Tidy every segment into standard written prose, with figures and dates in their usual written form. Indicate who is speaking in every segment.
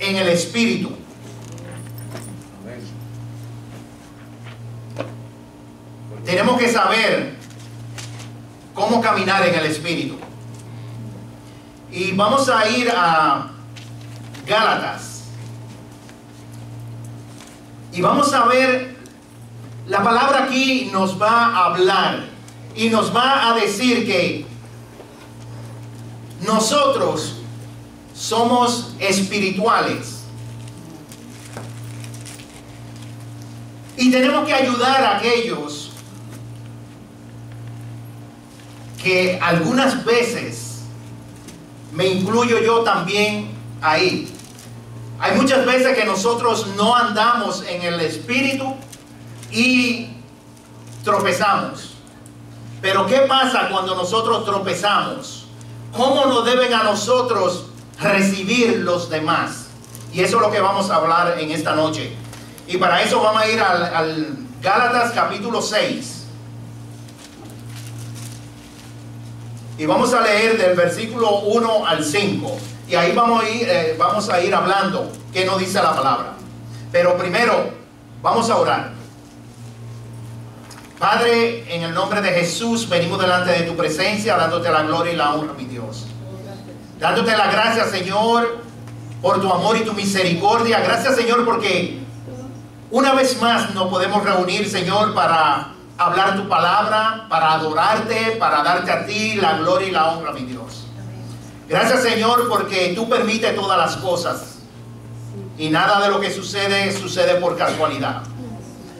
Speaker 1: en el Espíritu. Tenemos que saber cómo caminar en el Espíritu. Y vamos a ir a Gálatas. Y vamos a ver, la palabra aquí nos va a hablar y nos va a decir que nosotros somos espirituales. Y tenemos que ayudar a aquellos que algunas veces, me incluyo yo también ahí. Hay muchas veces que nosotros no andamos en el Espíritu y tropezamos. Pero ¿qué pasa cuando nosotros tropezamos? ¿Cómo nos deben a nosotros recibir los demás? Y eso es lo que vamos a hablar en esta noche. Y para eso vamos a ir al Gálatas capítulo 6. Y vamos a leer del versículo 1 al 5. Y ahí vamos a ir hablando qué nos dice la palabra. Pero primero vamos a orar. Padre, en el nombre de Jesús, venimos delante de tu presencia, dándote la gloria y la honra, mi Dios. Dándote la gracia, Señor, por tu amor y tu misericordia. Gracias, Señor, porque una vez más nos podemos reunir, Señor, para hablar tu palabra, para adorarte, para darte a ti la gloria y la honra, mi Dios. Gracias, Señor, porque tú permites todas las cosas y nada de lo que sucede por casualidad.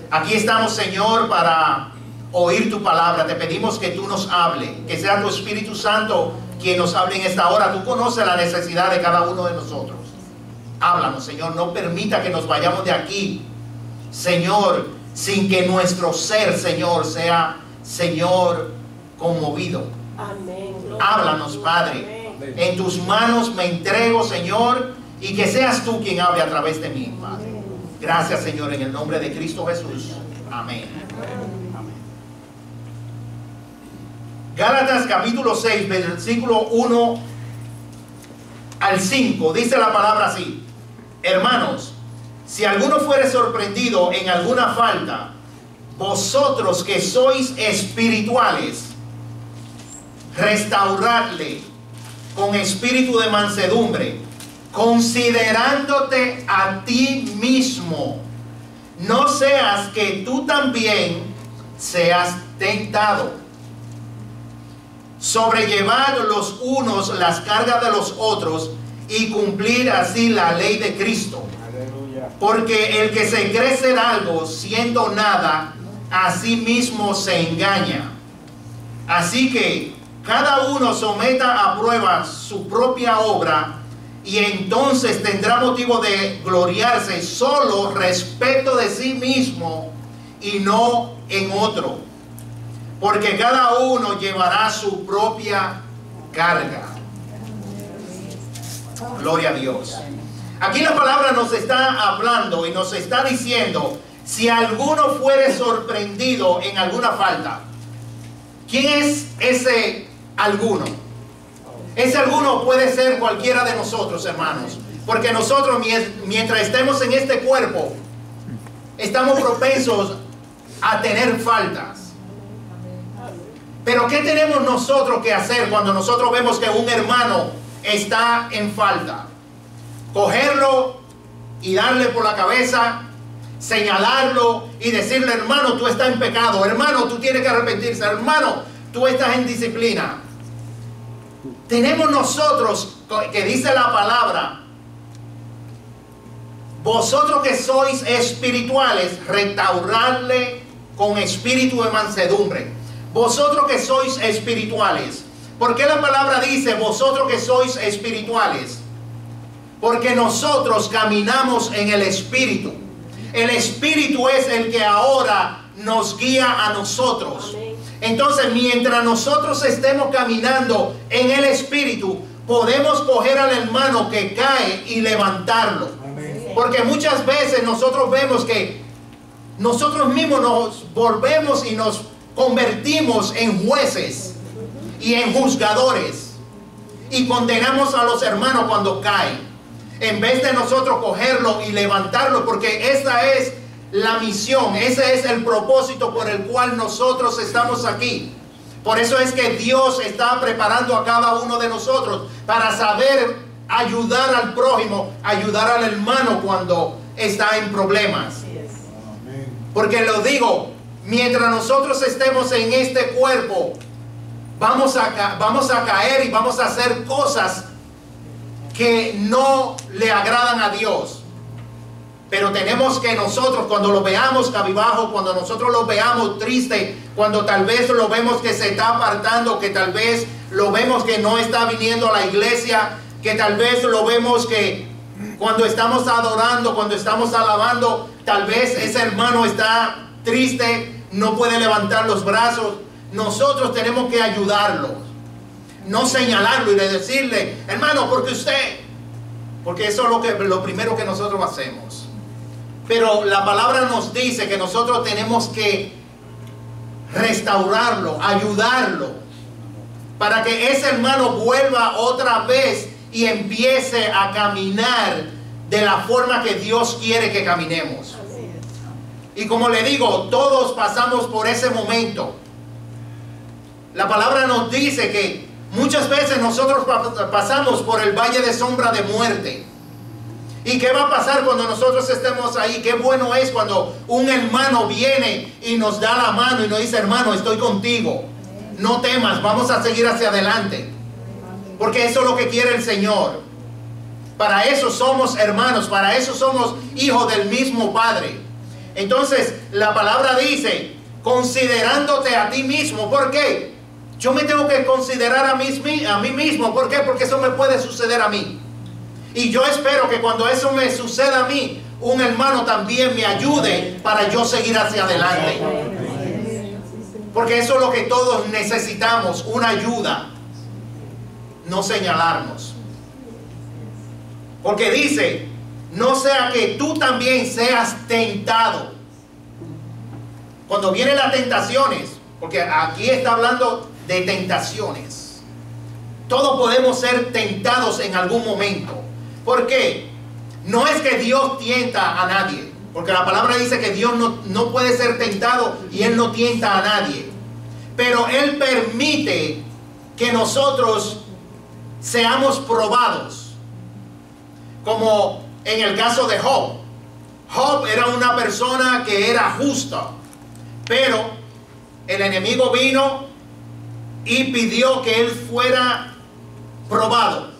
Speaker 1: Aquí estamos, Señor, para oír tu palabra. Te pedimos que tú nos hable, que sea tu Espíritu Santo quien nos hable en esta hora. Tú conoces la necesidad de cada uno de nosotros. Háblanos, Señor, no permita que nos vayamos de aquí, Señor, sin que nuestro ser, Señor, sea, Señor, conmovido.
Speaker 2: Amén.
Speaker 1: Háblanos, Padre. En tus manos me entrego, Señor, y que seas tú quien hable a través de mí, Padre. Gracias, Señor, en el nombre de Cristo Jesús. Amén. Amén. Gálatas capítulo 6, versículo 1 al 5, dice la palabra así: hermanos, si alguno fuere sorprendido en alguna falta, vosotros que sois espirituales, restauradle con espíritu de mansedumbre, considerándote a ti mismo, no seas que tú también seas tentado. Sobrellevad los unos las cargas de los otros y cumplir así la ley de Cristo. Porque el que se cree ser algo siendo nada, a sí mismo se engaña. Así que cada uno someta a prueba su propia obra, y entonces tendrá motivo de gloriarse solo respecto de sí mismo y no en otro. Porque cada uno llevará su propia carga. Gloria a Dios. Aquí la palabra nos está hablando y nos está diciendo: si alguno fuere sorprendido en alguna falta. ¿Quién es ese alguno? Ese alguno puede ser cualquiera de nosotros, hermanos. Porque nosotros, mientras estemos en este cuerpo, estamos propensos a tener faltas. Pero ¿qué tenemos nosotros que hacer cuando nosotros vemos que un hermano está en falta? Cogerlo y darle por la cabeza, señalarlo y decirle: hermano, tú estás en pecado, hermano, tú tienes que arrepentirse, hermano, tú estás en disciplina. Tenemos nosotros, que dice la palabra, vosotros que sois espirituales, restauradle con espíritu de mansedumbre. Vosotros que sois espirituales. ¿Por qué la palabra dice vosotros que sois espirituales? Porque nosotros caminamos en el Espíritu. El Espíritu es el que ahora nos guía a nosotros. Amén. Entonces, mientras nosotros estemos caminando en el Espíritu, podemos coger al hermano que cae y levantarlo. Amén. Porque muchas veces nosotros vemos que nosotros mismos nos volvemos y nos convertimos en jueces y en juzgadores, y condenamos a los hermanos cuando caen. en vez de nosotros cogerlo y levantarlo, porque esa es la misión, ese es el propósito por el cual nosotros estamos aquí. Por eso es que Dios está preparando a cada uno de nosotros para saber ayudar al prójimo, ayudar al hermano cuando está en problemas. Porque lo digo, mientras nosotros estemos en este cuerpo, vamos a caer y vamos a hacer cosas que no le agradan a Dios. Pero tenemos que nosotros, cuando lo veamos cabizbajo, cuando nosotros lo veamos triste, cuando tal vez lo vemos que se está apartando, que tal vez lo vemos que no está viniendo a la iglesia, que tal vez lo vemos que cuando estamos adorando, cuando estamos alabando, tal vez ese hermano está triste, no puede levantar los brazos. Nosotros tenemos que ayudarlo, no señalarlo y decirle, hermano, porque eso es lo primero que nosotros hacemos. Pero la palabra nos dice que nosotros tenemos que restaurarlo, ayudarlo, para que ese hermano vuelva otra vez y empiece a caminar de la forma que Dios quiere que caminemos. Y como le digo, todos pasamos por ese momento. La palabra nos dice que muchas veces nosotros pasamos por el valle de sombra de muerte. ¿Y qué va a pasar cuando nosotros estemos ahí? Qué bueno es cuando un hermano viene y nos da la mano y nos dice, hermano, estoy contigo. No temas, vamos a seguir hacia adelante. Porque eso es lo que quiere el Señor. Para eso somos hermanos, para eso somos hijos del mismo Padre. Entonces, la palabra dice, considerándote a ti mismo. ¿Por qué? Yo me tengo que considerar a mí mismo. ¿Por qué? Porque eso me puede suceder a mí. Y yo espero que cuando eso me suceda a mí, un hermano también me ayude para yo seguir hacia adelante. Porque eso es lo que todos necesitamos, una ayuda. No señalarnos. Porque dice, no sea que tú también seas tentado. Cuando vienen las tentaciones, porque aquí está hablando de tentaciones. Todos podemos ser tentados en algún momento. ¿Por qué? No es que Dios tienta a nadie, porque la palabra dice que Dios no puede ser tentado y Él no tienta a nadie. Pero Él permite que nosotros seamos probados. Como en el caso de Job. Job era una persona que era justa, pero el enemigo vino y pidió que él fuera probado.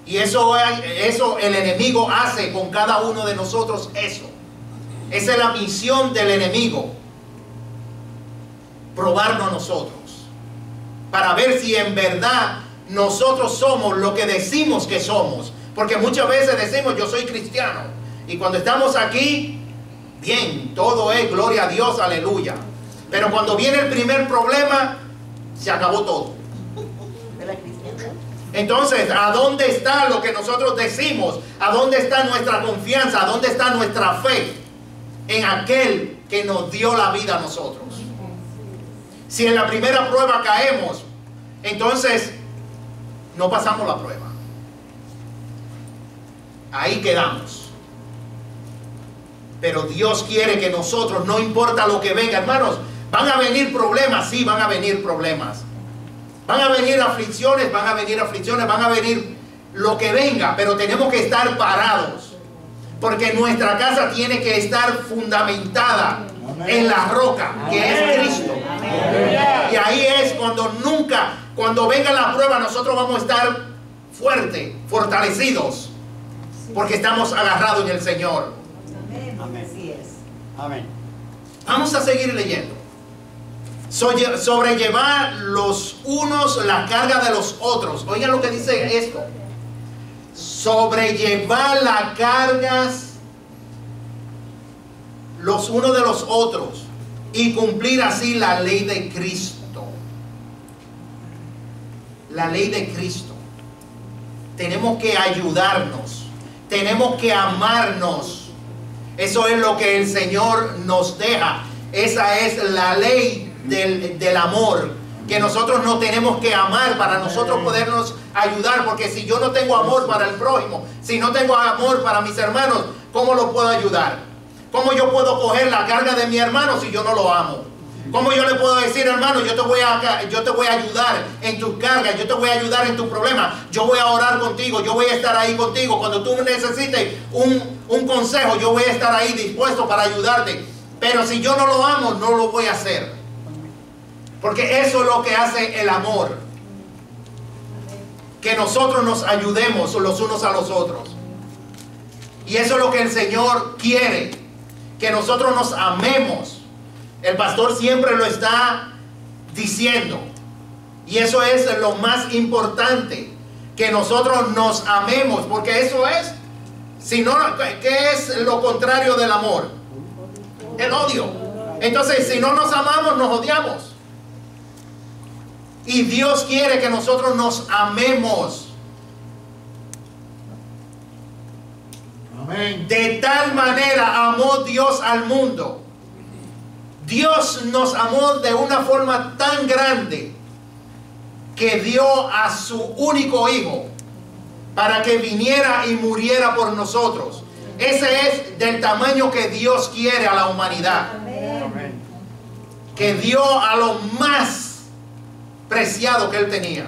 Speaker 1: Y eso el enemigo hace con cada uno de nosotros eso. Esa es la misión del enemigo. Probarnos nosotros. Para ver si en verdad nosotros somos lo que decimos que somos. Porque muchas veces decimos yo soy cristiano. Y cuando estamos aquí, bien, todo es gloria a Dios, aleluya. Pero cuando viene el primer problema, se acabó todo. Entonces, ¿a dónde está lo que nosotros decimos? ¿A dónde está nuestra confianza? ¿A dónde está nuestra fe? En aquel que nos dio la vida a nosotros. Si en la primera prueba caemos, entonces no pasamos la prueba. Ahí quedamos. Pero Dios quiere que nosotros, no importa lo que venga, hermanos, van a venir problemas, sí, van a venir problemas. Van a venir aflicciones, van a venir lo que venga, pero tenemos que estar parados. Porque nuestra casa tiene que estar fundamentada en la roca, que es Cristo. Y ahí es cuando venga la prueba, nosotros vamos a estar fuertes, fortalecidos, porque estamos agarrados en el Señor.
Speaker 2: Amén. Así es. Amén.
Speaker 1: Vamos a seguir leyendo. Sobrellevar los unos la carga de los otros. Oigan lo que dice esto. Sobrellevar las cargas los unos de los otros y cumplir así la ley de Cristo. La ley de Cristo. Tenemos que ayudarnos. Tenemos que amarnos. Eso es lo que el Señor nos deja. Esa es la ley del amor. que nosotros no tenemos que amar para nosotros podernos ayudar, porque si yo no tengo amor para el prójimo, si no tengo amor para mis hermanos, ¿cómo lo puedo ayudar? ¿Cómo yo puedo coger la carga de mi hermano si yo no lo amo? ¿Cómo yo le puedo decir, hermano, yo te voy a ayudar en tus cargas, yo te voy a ayudar en tus problemas, yo voy a orar contigo, yo voy a estar ahí contigo, cuando tú necesites un consejo, yo voy a estar ahí dispuesto para ayudarte? Pero si yo no lo amo, no lo voy a hacer. Porque eso es lo que hace el amor. Que nosotros nos ayudemos los unos a los otros. Y eso es lo que el Señor quiere. Que nosotros nos amemos. El pastor siempre lo está diciendo. Y eso es lo más importante. Que nosotros nos amemos. Porque eso es. Si no, ¿qué es lo contrario del amor? El odio. Entonces, si no nos amamos, nos odiamos. Y Dios quiere que nosotros nos amemos.
Speaker 3: Amén.
Speaker 1: De tal manera amó Dios al mundo. Dios nos amó de una forma tan grande que dio a su único hijo para que viniera y muriera por nosotros. Ese es del tamaño que Dios quiere a la humanidad.
Speaker 3: Amén.
Speaker 1: Que dio a lo más preciado que él tenía.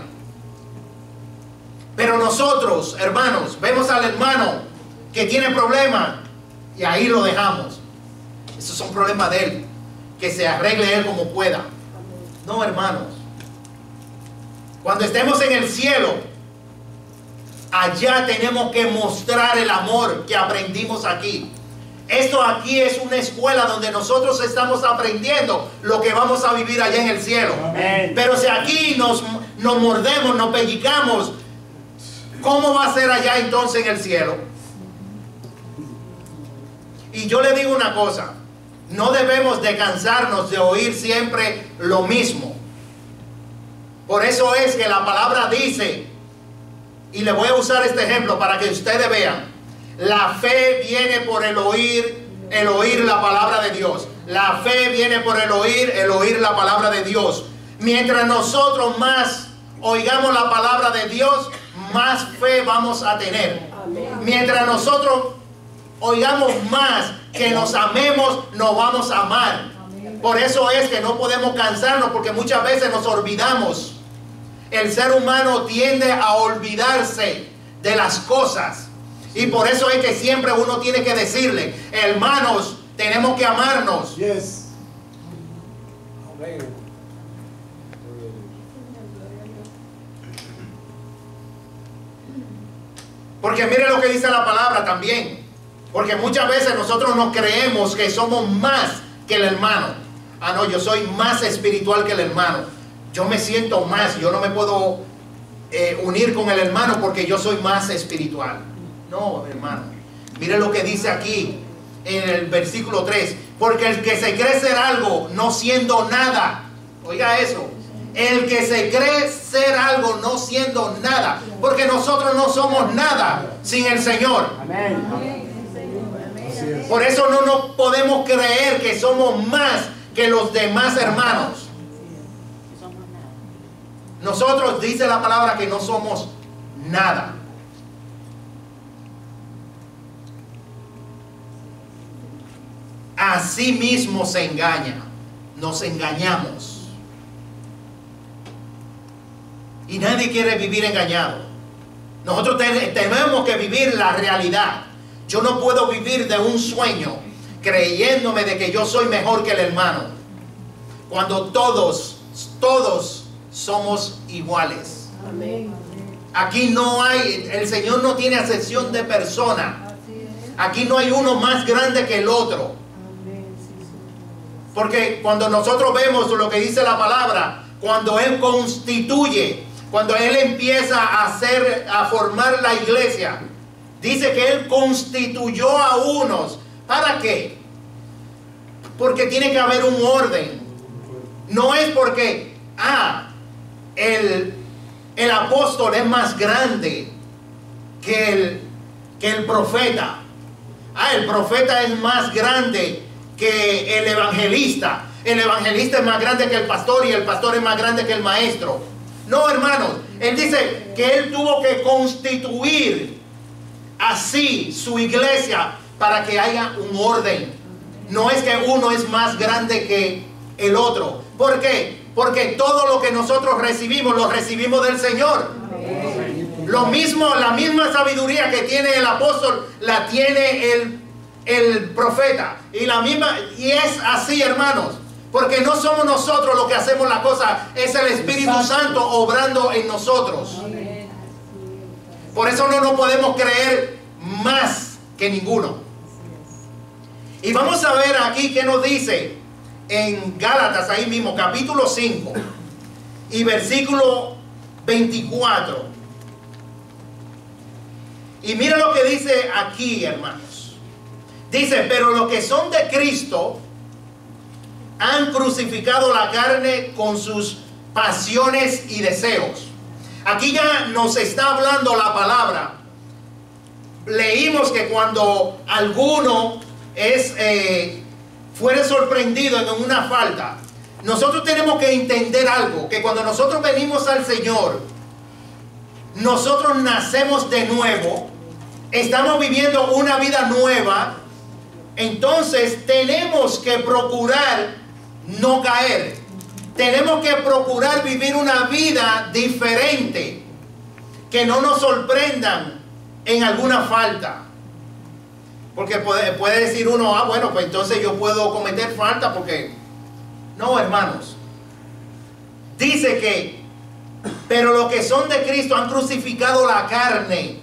Speaker 1: Pero nosotros, hermanos, vemos al hermano que tiene problemas y ahí lo dejamos. Esos son problemas de él, que se arregle él como pueda. No, hermanos, cuando estemos en el cielo, allá tenemos que mostrar el amor que aprendimos aquí. Esto aquí es una escuela donde nosotros estamos aprendiendo lo que vamos a vivir allá en el cielo.
Speaker 3: Amén.
Speaker 1: Pero si aquí nos mordemos, nos pellizcamos, ¿cómo va a ser allá entonces en el cielo? Y yo le digo una cosa, no debemos de cansarnos de oír siempre lo mismo. Por eso es que la palabra dice, y le voy a usar este ejemplo para que ustedes vean. La fe viene por el oír la palabra de Dios. La fe viene por el oír la palabra de Dios. Mientras nosotros más oigamos la palabra de Dios, más fe vamos a tener. Mientras nosotros oigamos más, que nos amemos, nos vamos a amar. Por eso es que no podemos cansarnos, porque muchas veces nos olvidamos. El ser humano tiende a olvidarse de las cosas. Y por eso es que siempre uno tiene que decirle, hermanos, tenemos que amarnos.
Speaker 3: Yes.
Speaker 1: Porque mire lo que dice la palabra también. Porque muchas veces nosotros nos creemos que somos más que el hermano. Ah, no, yo soy más espiritual que el hermano. Yo me siento más, yo no me puedo unir con el hermano porque yo soy más espiritual. No, hermano. Mire lo que dice aquí en el versículo 3. Porque el que se cree ser algo no siendo nada. Oiga eso. El que se cree ser algo no siendo nada. Porque nosotros no somos nada sin el Señor.
Speaker 3: Amén.
Speaker 1: Por eso no nos podemos creer que somos más que los demás hermanos. Nosotros dice la palabra que no somos nada. Así mismo se engaña, nos engañamos. Y nadie quiere vivir engañado. Nosotros tenemos que vivir la realidad. Yo no puedo vivir de un sueño creyéndome de que yo soy mejor que el hermano, cuando todos somos iguales.
Speaker 2: Amén.
Speaker 1: Aquí no hay, el Señor no tiene acepción de persona. Aquí no hay uno más grande que el otro. Porque cuando nosotros vemos lo que dice la palabra, cuando Él constituye, cuando Él empieza a formar la iglesia, dice que Él constituyó a unos. ¿Para qué? Porque tiene que haber un orden. No es porque, el apóstol es más grande que el profeta. El profeta es más grande que el evangelista. el evangelista es más grande que el pastor y el pastor es más grande que el maestro. No, hermanos, él dice que él tuvo que constituir así su iglesia para que haya un orden. No es que uno es más grande que el otro. ¿Por qué? Porque todo lo que nosotros recibimos, lo recibimos del Señor. Lo mismo, la misma sabiduría que tiene el apóstol, la tiene el profeta. Y es así, hermanos. Porque no somos nosotros los que hacemos la cosa, es el Espíritu Santo obrando en nosotros. Por eso no nos podemos creer más que ninguno. Y vamos a ver aquí qué nos dice en Gálatas, ahí mismo, capítulo 5 y versículo 24. Y mira lo que dice aquí, hermanos. Dice, pero los que son de Cristo han crucificado la carne con sus pasiones y deseos. Aquí ya nos está hablando la palabra. Leímos que cuando alguno fuere sorprendido en una falta, nosotros tenemos que entender algo, que cuando nosotros venimos al Señor, nosotros nacemos de nuevo, estamos viviendo una vida nueva. Entonces tenemos que procurar no caer. Tenemos que procurar vivir una vida diferente, que no nos sorprendan en alguna falta. Porque puede decir uno, ah, bueno, pues entonces yo puedo cometer falta porque... No, hermanos. Dice que, pero los que son de Cristo han crucificado la carne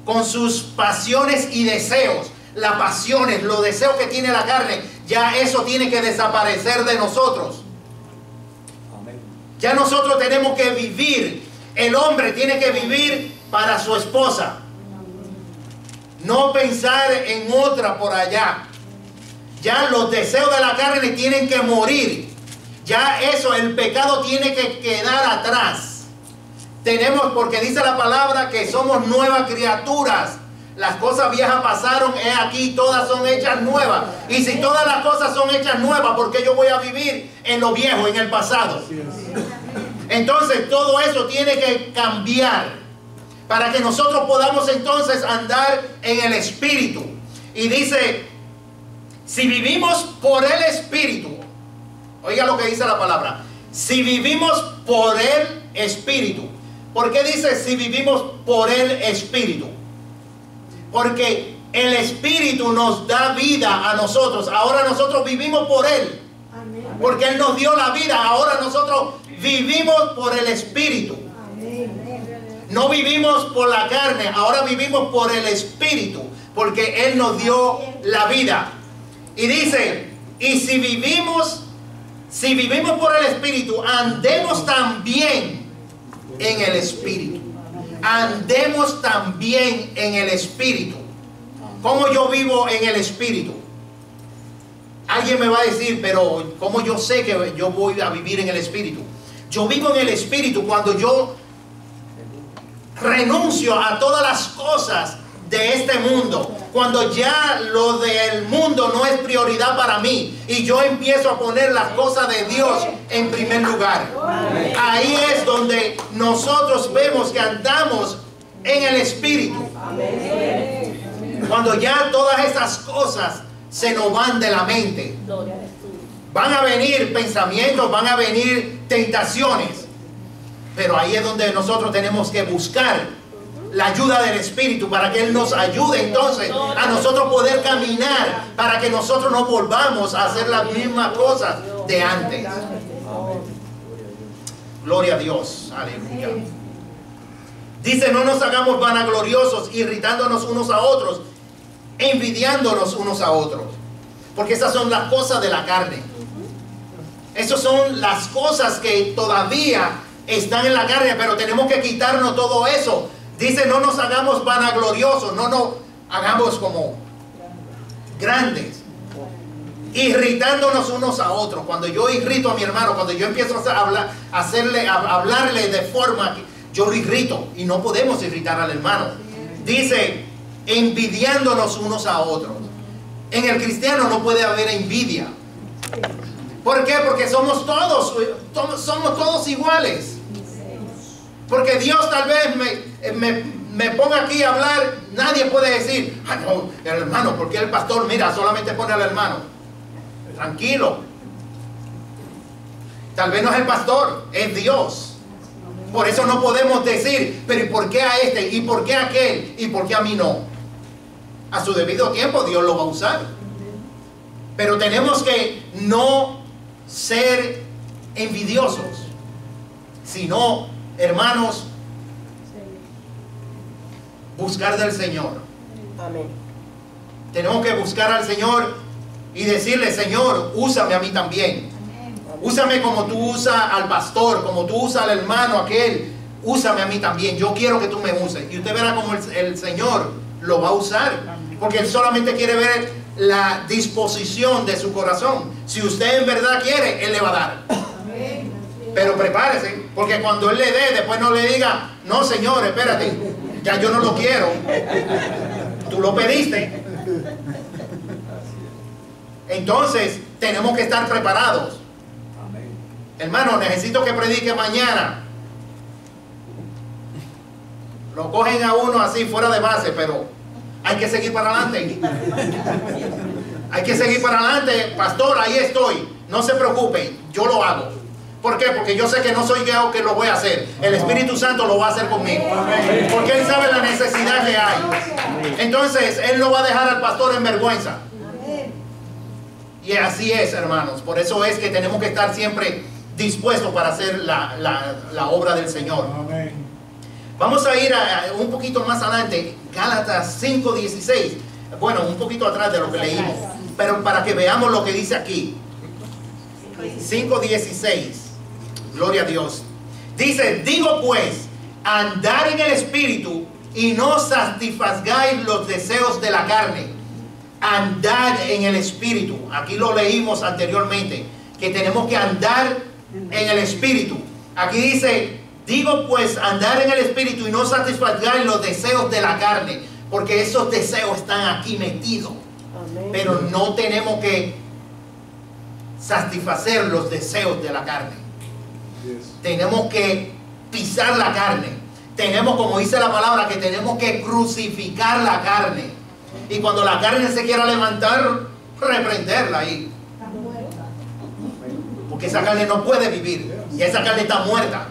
Speaker 1: con sus pasiones y deseos. Las pasiones, los deseos que tiene la carne, ya eso tiene que desaparecer de nosotros. Ya nosotros tenemos que vivir. El hombre tiene que vivir para su esposa. No pensar en otra por allá. Ya los deseos de la carne tienen que morir. Ya eso, el pecado tiene que quedar atrás. Tenemos, porque dice la palabra que somos nuevas criaturas. Las cosas viejas pasaron, he aquí, todas son hechas nuevas. Y si todas las cosas son hechas nuevas, ¿por qué yo voy a vivir en lo viejo, en el pasado? Entonces todo eso tiene que cambiar para que nosotros podamos entonces andar en el Espíritu. Y dice, si vivimos por el Espíritu, oiga lo que dice la palabra, si vivimos por el Espíritu. ¿Por qué dice si vivimos por el Espíritu? Porque el Espíritu nos da vida a nosotros. Ahora nosotros vivimos por Él. Porque Él nos dio la vida. Ahora nosotros vivimos por el Espíritu. No vivimos por la carne. Ahora vivimos por el Espíritu. Porque Él nos dio la vida. Y dice, y si vivimos por el Espíritu, andemos también en el Espíritu. Andemos también en el Espíritu. ¿Cómo yo vivo en el Espíritu? Alguien me va a decir, pero ¿cómo yo sé que yo voy a vivir en el Espíritu? Yo vivo en el Espíritu cuando yo renuncio a todas las cosas de este mundo. Cuando ya lo del mundo no es prioridad para mí y yo empiezo a poner las cosas de Dios en primer lugar. Ahí es donde nosotros vemos que andamos en el Espíritu. Cuando ya todas esas cosas se nos van de la mente. Van a venir pensamientos, van a venir tentaciones. Pero ahí es donde nosotros tenemos que buscar la ayuda del Espíritu para que Él nos ayude entonces a nosotros poder caminar, para que nosotros no volvamos a hacer las mismas cosas de antes. Gloria a Dios. Aleluya. Dice, no nos hagamos vanagloriosos, irritándonos unos a otros, envidiándonos unos a otros. Porque esas son las cosas de la carne. Esas son las cosas que todavía están en la carne, pero tenemos que quitarnos todo eso. Dice, no nos hagamos vanagloriosos, no nos hagamos como grandes, irritándonos unos a otros. Cuando yo irrito a mi hermano, cuando yo empiezo a hablarle de forma que yo lo irrito, y no podemos irritar al hermano. Dice, envidiándonos unos a otros. En el cristiano no puede haber envidia. ¿Por qué? Porque somos todos iguales. Porque Dios tal vez me ponga aquí a hablar, nadie puede decir, ay no, el hermano, porque el pastor, mira, solamente pone al hermano. Tranquilo. Tal vez no es el pastor, es Dios. Por eso no podemos decir, pero ¿y por qué a este? ¿Y por qué a aquel? ¿Y por qué a mí no? A su debido tiempo Dios lo va a usar. Pero tenemos que no ser envidiosos, sino, hermanos, buscar del Señor.
Speaker 3: Amén.
Speaker 1: Tenemos que buscar al Señor y decirle, Señor, úsame a mí también. Úsame como tú usas al pastor, como tú usas al hermano aquel. Úsame a mí también. Yo quiero que tú me uses. Y usted verá como el Señor lo va a usar. Porque Él solamente quiere ver la disposición de su corazón. Si usted en verdad quiere, Él le va a dar. Pero prepárese, porque cuando Él le dé, después no le diga, no Señor, espérate, ya yo no lo quiero. Tú lo pediste. Entonces, tenemos que estar preparados. Hermano, necesito que predique mañana. Lo cogen a uno así fuera de base, pero hay que seguir para adelante. Hay que seguir para adelante. Pastor, ahí estoy. No se preocupe, yo lo hago. ¿Por qué? Porque yo sé que no soy yo que lo voy a hacer. El Espíritu Santo lo va a hacer conmigo. Porque Él sabe la necesidad que hay. Entonces, Él no va a dejar al pastor en vergüenza. Y así es, hermanos. Por eso es que tenemos que estar siempre dispuestos para hacer la obra del Señor. Vamos a ir un poquito más adelante. Gálatas 5:16. Bueno, un poquito atrás de lo que leímos. Pero para que veamos lo que dice aquí. 5:16. Gloria a Dios. Dice, digo pues, andar en el Espíritu y no satisfagáis los deseos de la carne. Andar en el Espíritu. Aquí lo leímos anteriormente, que tenemos que andar en el Espíritu. Aquí dice, digo pues, andar en el Espíritu y no satisfagáis los deseos de la carne. Porque esos deseos están aquí metidos. Amén. Pero no tenemos que satisfacer los deseos de la carne. Tenemos que pisar la carne. Tenemos, como dice la palabra, que tenemos que crucificar la carne. Y cuando la carne se quiera levantar, reprenderla ahí. Porque esa carne no puede vivir. Y esa carne está muerta.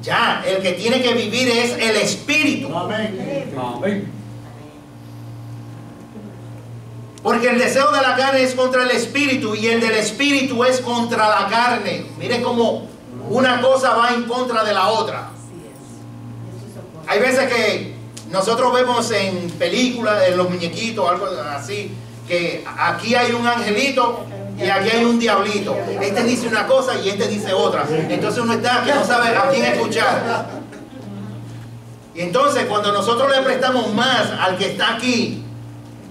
Speaker 1: Ya, el que tiene que vivir es el Espíritu. Amén. Porque el deseo de la carne es contra el Espíritu y el del Espíritu es contra la carne. Miren cómo una cosa va en contra de la otra. Hay veces que nosotros vemos en películas, en los muñequitos, algo así, que aquí hay un angelito y aquí hay un diablito. Este dice una cosa y este dice otra. Entonces uno está que no sabe a quién escuchar. Y entonces cuando nosotros le prestamos más al que está aquí,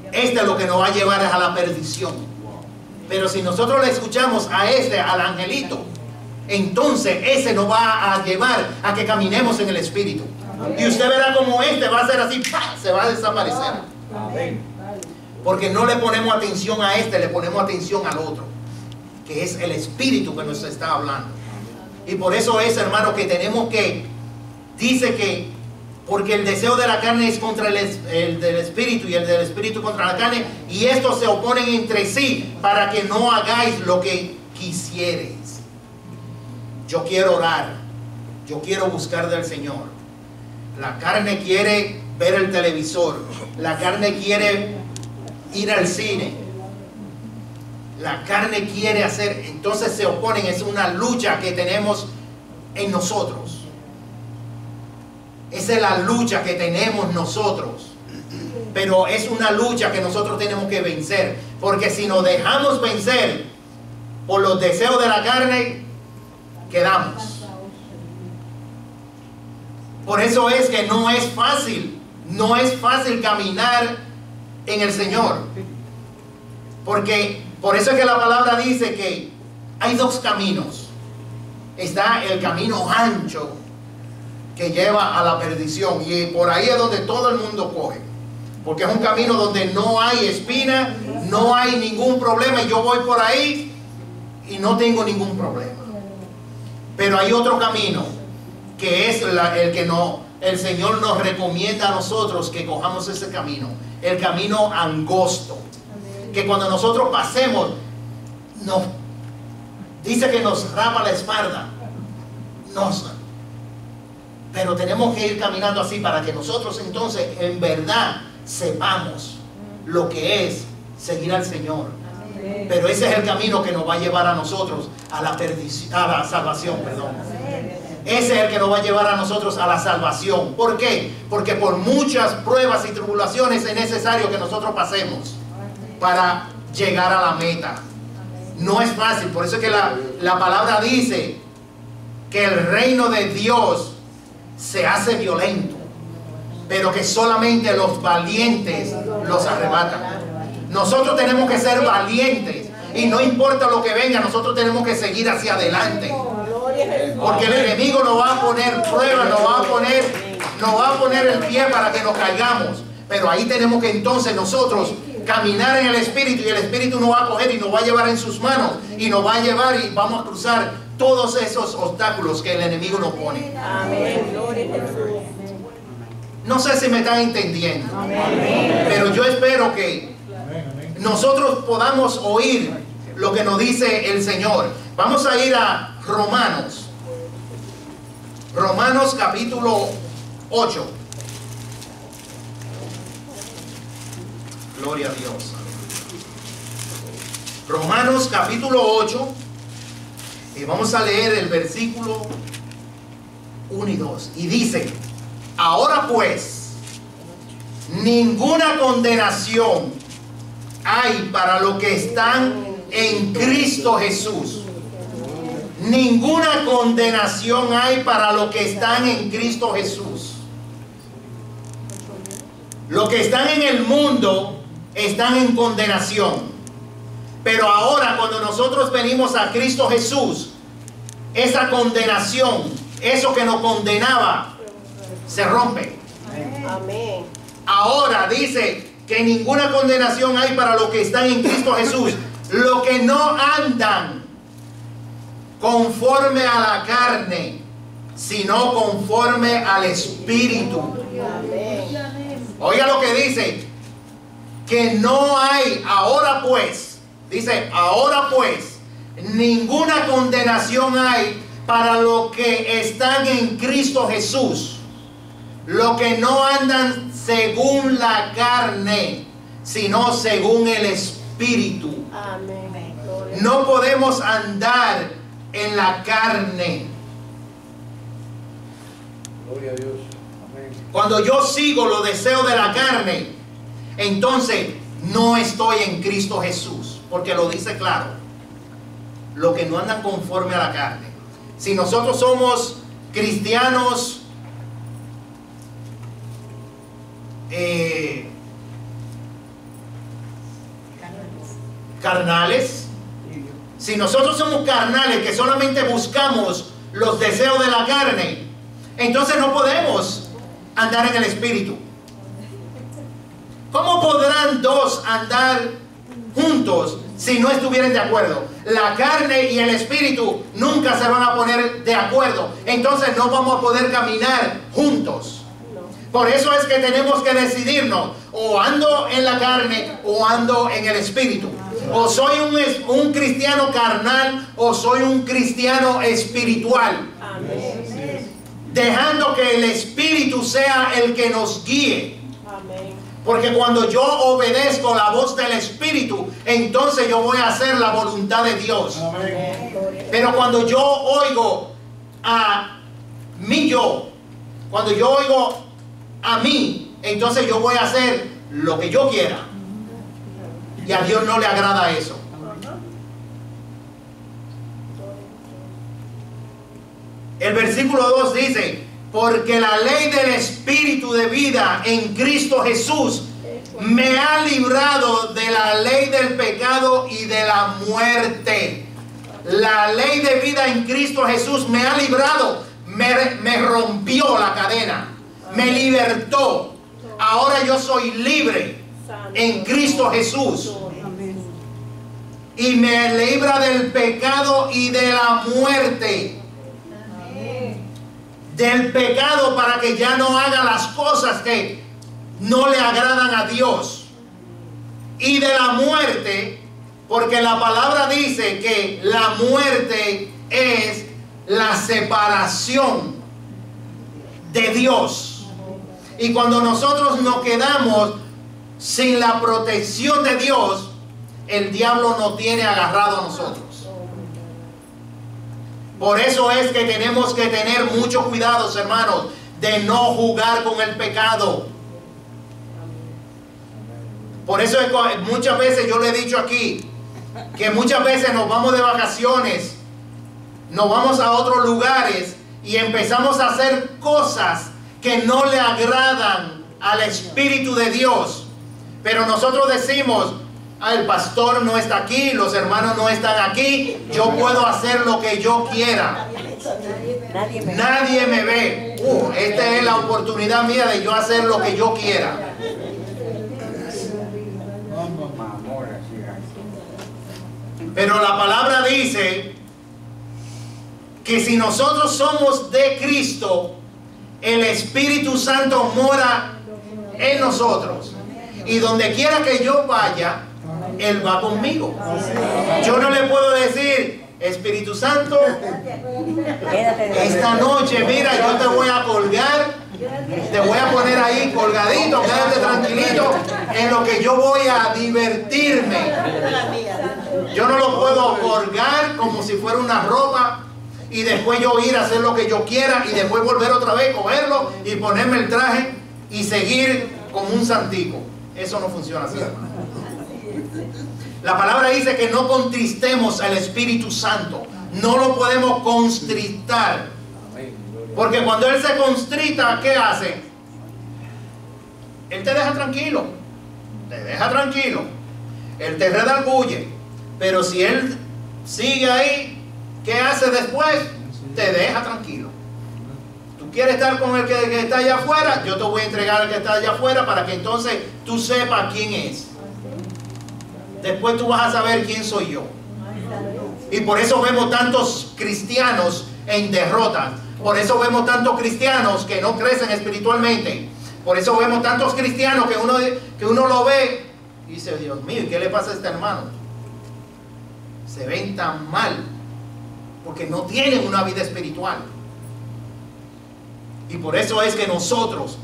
Speaker 1: este lo que nos va a llevar es a la perdición. Pero si nosotros le escuchamos a este, al angelito, entonces ese nos va a llevar a que caminemos en el Espíritu. Y usted verá como este va a ser así, ¡pah!, se va a desaparecer. Porque no le ponemos atención a este, le ponemos atención al otro, que es el Espíritu que nos está hablando. Y por eso es, hermano, que tenemos que, dice que porque el deseo de la carne es contra el del Espíritu y el del Espíritu contra la carne, y estos se oponen entre sí para que no hagáis lo que quisiereis. Yo quiero orar, yo quiero buscar del Señor. La carne quiere ver el televisor, la carne quiere ir al cine, la carne quiere hacer, entonces se oponen. Es una lucha que tenemos en nosotros. Esa es la lucha que tenemos nosotros. Pero es una lucha que nosotros tenemos que vencer. Porque si nos dejamos vencer por los deseos de la carne, quedamos. Por eso es que no es fácil. No es fácil caminar en el Señor. Porque por eso es que la palabra dice que hay dos caminos. Está el camino ancho que lleva a la perdición, y por ahí es donde todo el mundo coge, porque es un camino donde no hay espina, no hay ningún problema, y yo voy por ahí y no tengo ningún problema. Pero hay otro camino, que es el que el Señor nos recomienda a nosotros que cojamos ese camino, el camino angosto, que cuando nosotros pasemos, dice que nos rapa la espalda, pero tenemos que ir caminando así para que nosotros entonces en verdad sepamos lo que es seguir al Señor. Pero ese es el camino que nos va a llevar a nosotros a la salvación, perdón. Ese es el que nos va a llevar a nosotros a la salvación. ¿Por qué? Porque por muchas pruebas y tribulaciones es necesario que nosotros pasemos para llegar a la meta. No es fácil, por eso es que la palabra dice que el reino de Dios se hace violento, pero que solamente los valientes los arrebatan. Nosotros tenemos que ser valientes y no importa lo que venga, nosotros tenemos que seguir hacia adelante, porque el enemigo nos va a poner pruebas, nos va a poner el pie para que nos caigamos, pero ahí tenemos que entonces nosotros caminar en el Espíritu, y el Espíritu nos va a coger y nos va a llevar en sus manos y nos va a llevar y vamos a cruzar todos esos obstáculos que el enemigo nos pone. Amén. No sé si me están entendiendo, pero yo espero que nosotros podamos oír lo que nos dice el Señor. Vamos a ir a Romanos capítulo 8. Gloria a Dios. Romanos capítulo 8. Y vamos a leer el versículo 1 y 2. Y dice: ahora pues, ninguna condenación hay para los que están en Cristo Jesús. Ninguna condenación hay para los que están en Cristo Jesús. Los que están en el mundo están en condenación. Pero ahora cuando nosotros venimos a Cristo Jesús, esa condenación, eso que nos condenaba, se rompe. Amén. Ahora dice que ninguna condenación hay para los que están en Cristo Jesús, los que no andan conforme a la carne, sino conforme al Espíritu. Oiga lo que dice, que no hay, ahora pues, dice, ahora pues, ninguna condenación hay para los que están en Cristo Jesús, los que no andan según la carne, sino según el Espíritu. Amén. No podemos andar en la carne. Gloria a Dios. Amén. Cuando yo sigo los deseos de la carne, entonces no estoy en Cristo Jesús, porque lo dice claro, los que no andan conforme a la carne. Si nosotros somos cristianos carnales, si nosotros somos carnales que solamente buscamos los deseos de la carne, entonces no podemos andar en el Espíritu. ¿Cómo podrán dos andar juntos si no estuvieran de acuerdo? La carne y el Espíritu nunca se van a poner de acuerdo, entonces no vamos a poder caminar juntos. Por eso es que tenemos que decidirnos, o ando en la carne o ando en el Espíritu. O soy un cristiano carnal o soy un cristiano espiritual. Amén. Dejando que el Espíritu sea el que nos guíe. Amén. Porque cuando yo obedezco la voz del Espíritu, entonces yo voy a hacer la voluntad de Dios. Amén. Pero cuando yo oigo a mi yo, cuando yo oigo a mí, entonces yo voy a hacer lo que yo quiera. Y a Dios no le agrada eso. El versículo 2 dice: porque la ley del Espíritu de vida en Cristo Jesús me ha librado de la ley del pecado y de la muerte. La ley de vida en Cristo Jesús me ha librado, me rompió la cadena, me libertó. Ahora yo soy libre en Cristo Jesús. y me libra del pecado y de la muerte. Del pecado, para que ya no haga las cosas que no le agradan a Dios. Y de la muerte, porque la palabra dice que la muerte es la separación de Dios. Y cuando nosotros nos quedamos sin la protección de Dios, el diablo nos tiene agarrado a nosotros. Por eso es que tenemos que tener mucho cuidado, hermanos, de no jugar con el pecado. Por eso es que muchas veces yo le he dicho aquí, que muchas veces nos vamos de vacaciones, nos vamos a otros lugares y empezamos a hacer cosas que no le agradan al Espíritu de Dios. Pero nosotros decimos, el pastor no está aquí, los hermanos no están aquí, yo puedo hacer lo que yo quiera. Nadie me ve. Esta es la oportunidad mía de yo hacer lo que yo quiera. Pero la palabra dice que si nosotros somos de Cristo, el Espíritu Santo mora en nosotros. Y donde quiera que yo vaya, Él va conmigo. Yo no le puedo decir, Espíritu Santo, esta noche, mira, yo te voy a colgar, te voy a poner ahí colgadito, quédate tranquilito, en lo que yo voy a divertirme. Yo no lo puedo colgar como si fuera una ropa y después yo ir a hacer lo que yo quiera y después volver otra vez, cogerlo y ponerme el traje y seguir como un santico. Eso no funciona así, hermano. La palabra dice que no contristemos al Espíritu Santo. No lo podemos constristar. Porque cuando Él se constrita, ¿qué hace? Él te deja tranquilo. Te deja tranquilo. Él te redarguye. Pero si Él sigue ahí, ¿qué hace después? Te deja tranquilo. Tú quieres estar con el que está allá afuera, yo te voy a entregar al que está allá afuera para que entonces tú sepas quién es. Después tú vas a saber quién soy yo. Y por eso vemos tantos cristianos en derrota. Por eso vemos tantos cristianos que no crecen espiritualmente. Por eso vemos tantos cristianos que uno lo ve y dice, Dios mío, ¿y qué le pasa a este hermano? Se ven tan mal porque no tienen una vida espiritual. Y por eso es que nosotros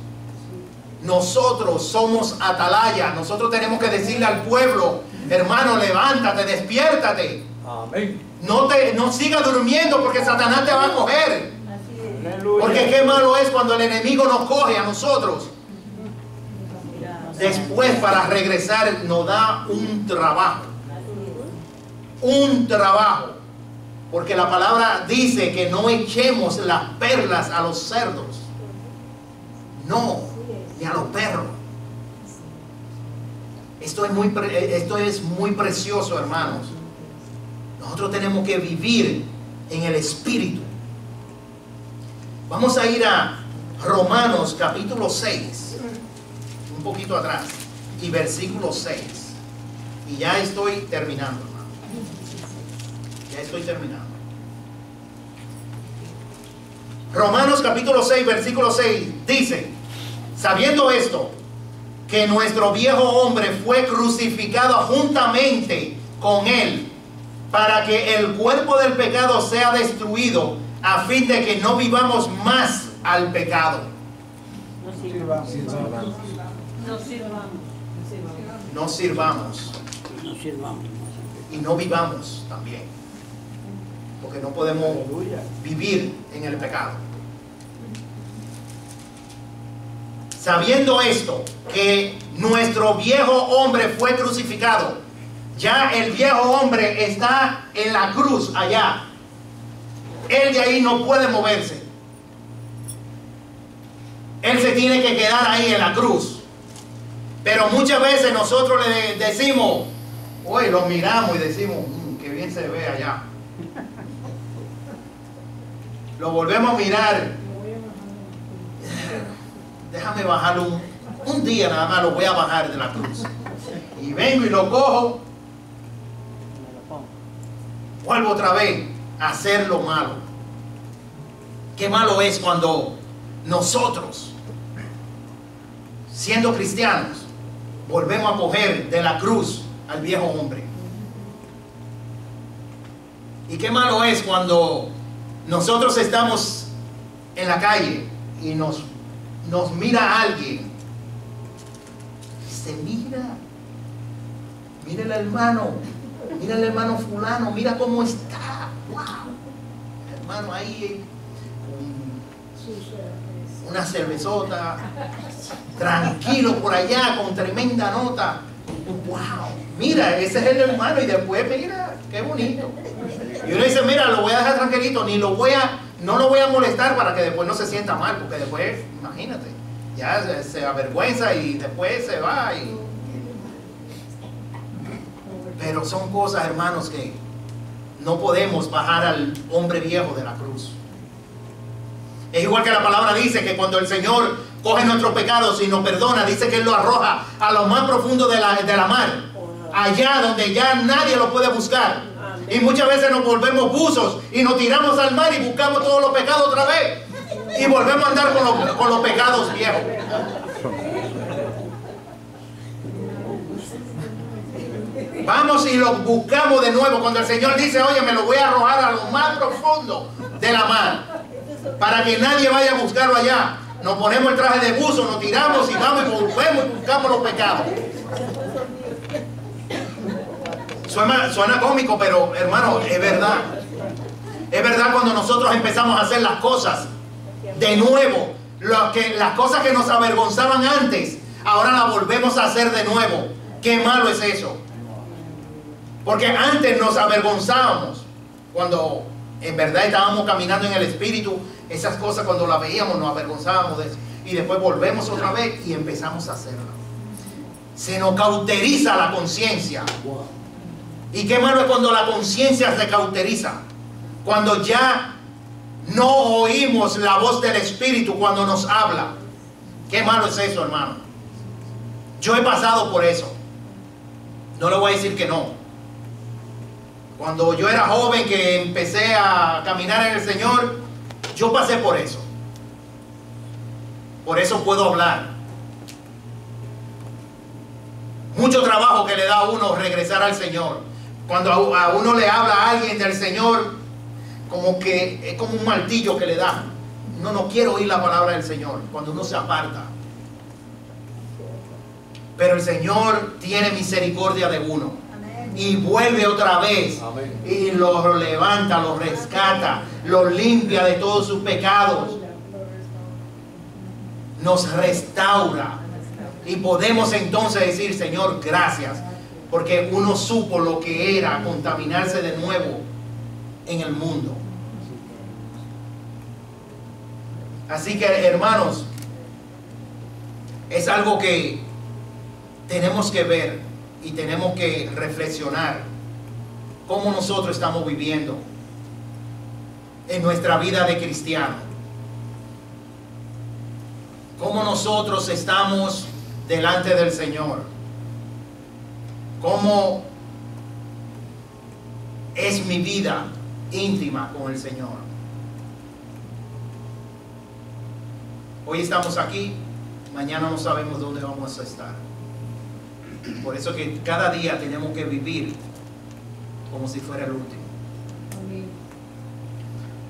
Speaker 1: somos atalaya. Nosotros tenemos que decirle al pueblo, hermano, levántate, despiértate.
Speaker 3: Amén.
Speaker 1: No sigas durmiendo porque Satanás te va a coger. Porque qué malo es cuando el enemigo nos coge a nosotros. Después, para regresar, nos da un trabajo. Un trabajo. Porque la palabra dice que no echemos las perlas a los cerdos. No, ni a los perros. Esto es muy precioso, hermanos. Nosotros tenemos que vivir en el Espíritu. Vamos a ir a Romanos capítulo 6. Un poquito atrás. Y versículo 6. Y ya estoy terminando, hermano. Ya estoy terminando. Romanos capítulo 6, versículo 6 dice, sabiendo esto, que nuestro viejo hombre fue crucificado juntamente con él, para que el cuerpo del pecado sea destruido, a fin de que no vivamos más al pecado. No sirvamos. Y no vivamos también. Porque no podemos vivir en el pecado. Sabiendo esto, que nuestro viejo hombre fue crucificado. Ya el viejo hombre está en la cruz allá. Él de ahí no puede moverse. Él se tiene que quedar ahí en la cruz. Pero muchas veces nosotros le decimos, hoy lo miramos y decimos, qué bien se ve allá. Lo volvemos a mirar. Déjame bajarlo un día nada más, lo voy a bajar de la cruz. Y vengo y lo cojo vuelvo otra vez a hacer lo malo. Qué malo es cuando nosotros, siendo cristianos, volvemos a coger de la cruz al viejo hombre. Y qué malo es cuando nosotros estamos en la calle y nos mira alguien. Dice, mira el hermano fulano, mira cómo está. Wow. El hermano ahí con una cervezota, tranquilo por allá, con tremenda nota. Wow, mira, ese es el hermano. Y después, mira, qué bonito. Y uno dice, mira, lo voy a dejar tranquilito, no lo voy a molestar para que después no se sienta mal, porque después, imagínate, ya se avergüenza y después se va. Pero son cosas, hermanos, que no podemos bajar al hombre viejo de la cruz. Es igual que la palabra dice que cuando el Señor coge nuestros pecados y nos perdona, dice que Él lo arroja a lo más profundo de la mar, allá donde ya nadie lo puede buscar. Y muchas veces nos volvemos buzos y nos tiramos al mar y buscamos todos los pecados otra vez. Y volvemos a andar con los pecados viejos. Vamos y los buscamos de nuevo. Cuando el Señor dice, oye, me lo voy a arrojar a lo más profundo de la mar, para que nadie vaya a buscarlo allá. Nos ponemos el traje de buzo, nos tiramos y vamos y volvemos y buscamos los pecados. Suena cómico, pero hermano, es verdad. Es verdad cuando nosotros empezamos a hacer las cosas de nuevo. Las cosas que nos avergonzaban antes, ahora las volvemos a hacer de nuevo. Qué malo es eso. Porque antes nos avergonzábamos cuando en verdad estábamos caminando en el Espíritu. Esas cosas cuando las veíamos nos avergonzábamos de eso. Y después volvemos otra vez y empezamos a hacerlas. Se nos cauteriza la conciencia. Y qué malo es cuando la conciencia se cauteriza. Cuando ya no oímos la voz del Espíritu cuando nos habla. Qué malo es eso, hermano. Yo he pasado por eso. No le voy a decir que no. Cuando yo era joven que empecé a caminar en el Señor, yo pasé por eso. Por eso puedo hablar. Mucho trabajo que le da a uno regresar al Señor. Cuando a uno le habla a alguien del Señor, como que es como un martillo que le da. No quiero oír la palabra del Señor cuando uno se aparta. Pero el Señor tiene misericordia de uno. Y vuelve otra vez. Y lo levanta, lo rescata, lo limpia de todos sus pecados. Nos restaura. Y podemos entonces decir, Señor, gracias. Porque uno supo lo que era contaminarse de nuevo en el mundo. Así que, hermanos, es algo que tenemos que ver y tenemos que reflexionar cómo nosotros estamos viviendo en nuestra vida de cristiano. Cómo nosotros estamos delante del Señor. Cómo es mi vida íntima con el Señor. Hoy estamos aquí, mañana no sabemos dónde vamos a estar. Por eso que cada día tenemos que vivir como si fuera el último.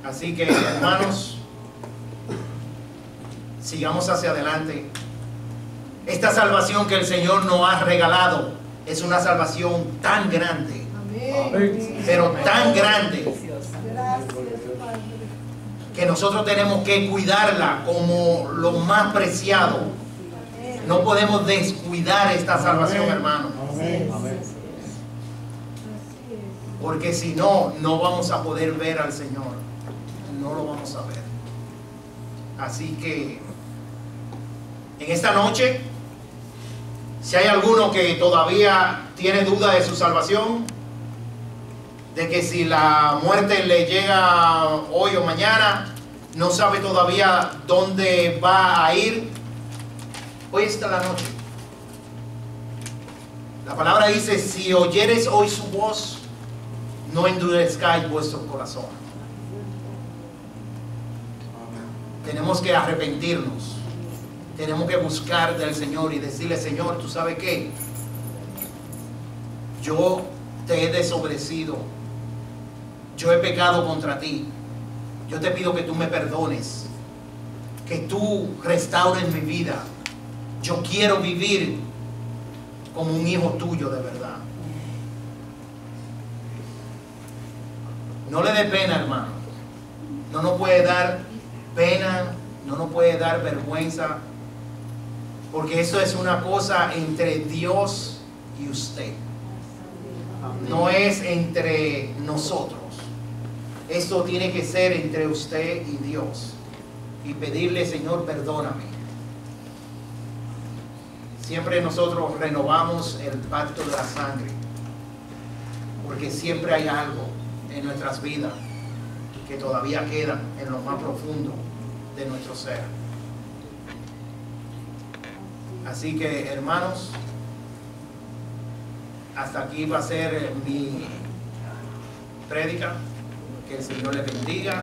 Speaker 1: Así que, hermanos, sigamos hacia adelante. Esta salvación que el Señor nos ha regalado es una salvación tan grande, pero tan grande, que nosotros tenemos que cuidarla como lo más preciado. No podemos descuidar esta salvación, hermano. Porque si no, no vamos a poder ver al Señor. No lo vamos a ver. Así que en esta noche, si hay alguno que todavía tiene duda de su salvación, de que si la muerte le llega hoy o mañana, no sabe todavía dónde va a ir, hoy está la noche. La palabra dice, si oyeres hoy su voz, no endurezcáis vuestro corazón. Tenemos que arrepentirnos. Tenemos que buscar del Señor y decirle: Señor, ¿tú sabes qué? Yo te he desobedecido. Yo he pecado contra ti. Yo te pido que tú me perdones. Que tú restaures mi vida. Yo quiero vivir como un hijo tuyo de verdad. No le dé pena, hermano. No nos puede dar pena, no nos puede dar vergüenza, porque eso es una cosa entre Dios y usted. No es entre nosotros. Esto tiene que ser entre usted y Dios. Y pedirle: Señor, perdóname. Siempre nosotros renovamos el pacto de la sangre, porque siempre hay algo en nuestras vidas que todavía queda en lo más profundo de nuestro ser. Así que, hermanos, hasta aquí va a ser mi prédica. Que el Señor les bendiga.